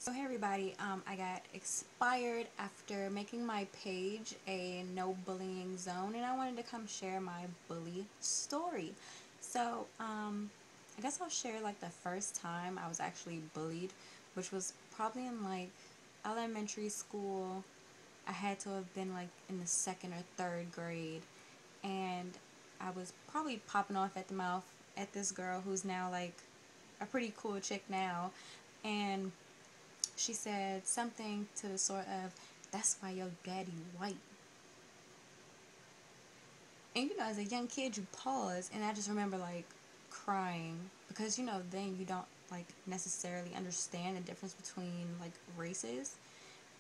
So hey everybody, I got expired after making my page a no bullying zone, and I wanted to come share my bully story. So I guess I'll share like the first time I was actually bullied, which was probably in like elementary school. I had to have been like in the second or third grade, and I was probably popping off at the mouth at this girl who's now like a pretty cool chick now, and she said something to the sort of, "That's why your daddy white." And you know, as a young kid, you pause, and I just remember like crying because then you don't like necessarily understand the difference between like races.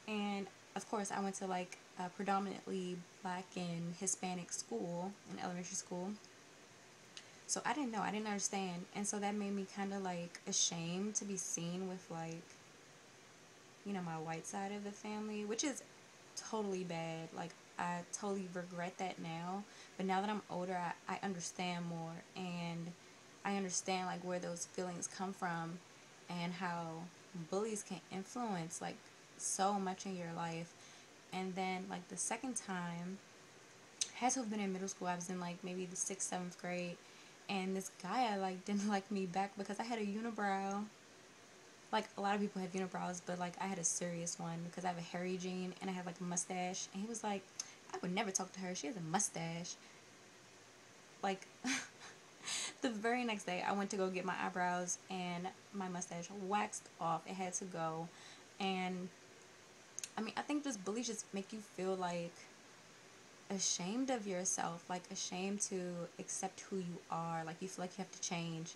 And of course, I went to like a predominantly black and Hispanic school in elementary school. So I didn't know, I didn't understand. And so that made me kind of like ashamed to be seen with like my white side of the family, which is totally bad. Like, I totally regret that now. But now that I'm older, I understand more. And I understand, like, where those feelings come from and how bullies can influence, like, so much in your life. And then, like, the second time, had to have been in middle school. I was in, like, maybe the 6th, 7th grade. And this guy, I, like, didn't like me back because I had a unibrow. Like, a lot of people have unibrows, but like I had a serious one because I have a hairy gene and I have like a mustache. And he was like, "I would never talk to her, she has a mustache." Like, the very next day I went to go get my eyebrows and my mustache waxed off. It had to go. And I mean, I think just bullies just make you feel like ashamed of yourself, like ashamed to accept who you are, like you feel like you have to change.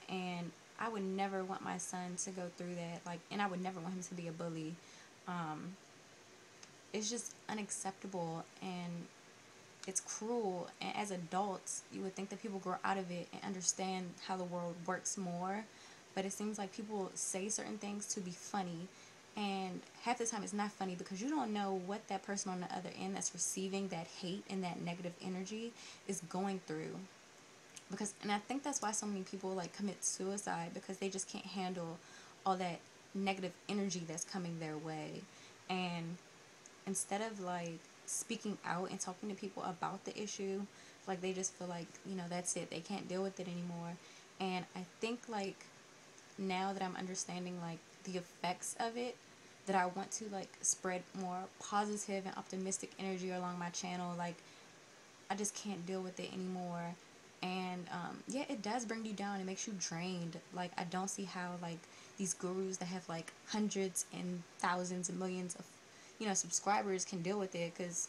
And I would never want my son to go through that, like, and I would never want him to be a bully. um, it's just unacceptable, and it's cruel. And as adults, you would think that people grow out of it and understand how the world works more, but it seems like people say certain things to be funny, and half the time it's not funny because you don't know what that person on the other end that's receiving that hate and that negative energy is going through. And I think that's why so many people like commit suicide, because they just can't handle all that negative energy that's coming their way. And instead of like speaking out and talking to people about the issue, like they just feel like that's it, they can't deal with it anymore. And I think like now that I'm understanding like the effects of it, that I want to like spread more positive and optimistic energy along my channel. Like, I just can't deal with it anymore. And yeah, it does bring you down. It makes you drained. Like, I don't see how like these gurus that have like hundreds and thousands and millions of subscribers can deal with it, because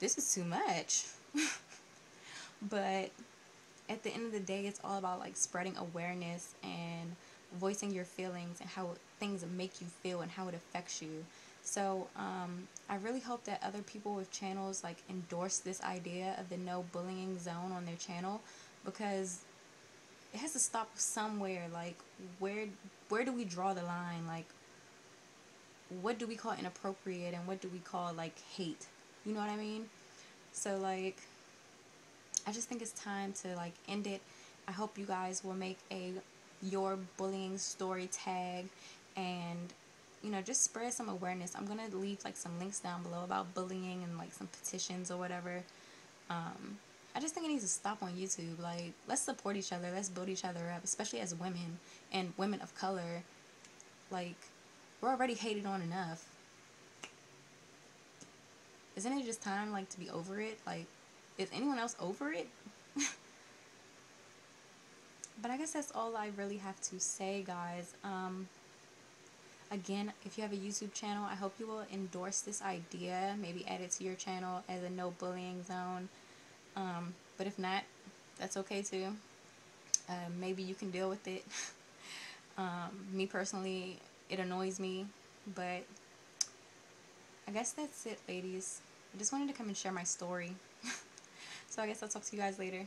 this is too much. But at the end of the day, it's all about like spreading awareness and voicing your feelings and how things make you feel and how it affects you. So I really hope that other people with channels like endorse this idea of the no bullying zone on their channel, because it has to stop somewhere. Like, where do we draw the line? Like, what do we call inappropriate and what do we call like hate? You know what I mean? So like, I just think it's time to like end it. I hope you guys will make a your bullying story tag, and just spread some awareness. I'm gonna leave like some links down below about bullying and like some petitions or whatever. I just think it needs to stop on YouTube. Like, let's support each other, let's build each other up, especially as women and women of color. Like, we're already hated on enough. Isn't it just time like to be over it? Like, is anyone else over it? But I guess that's all I really have to say, guys. Again, if you have a YouTube channel, I hope you will endorse this idea. Maybe add it to your channel as a no bullying zone. But if not, that's okay too. Maybe you can deal with it. Me personally, it annoys me. But I guess that's it, ladies. I just wanted to come and share my story. So I guess I'll talk to you guys later.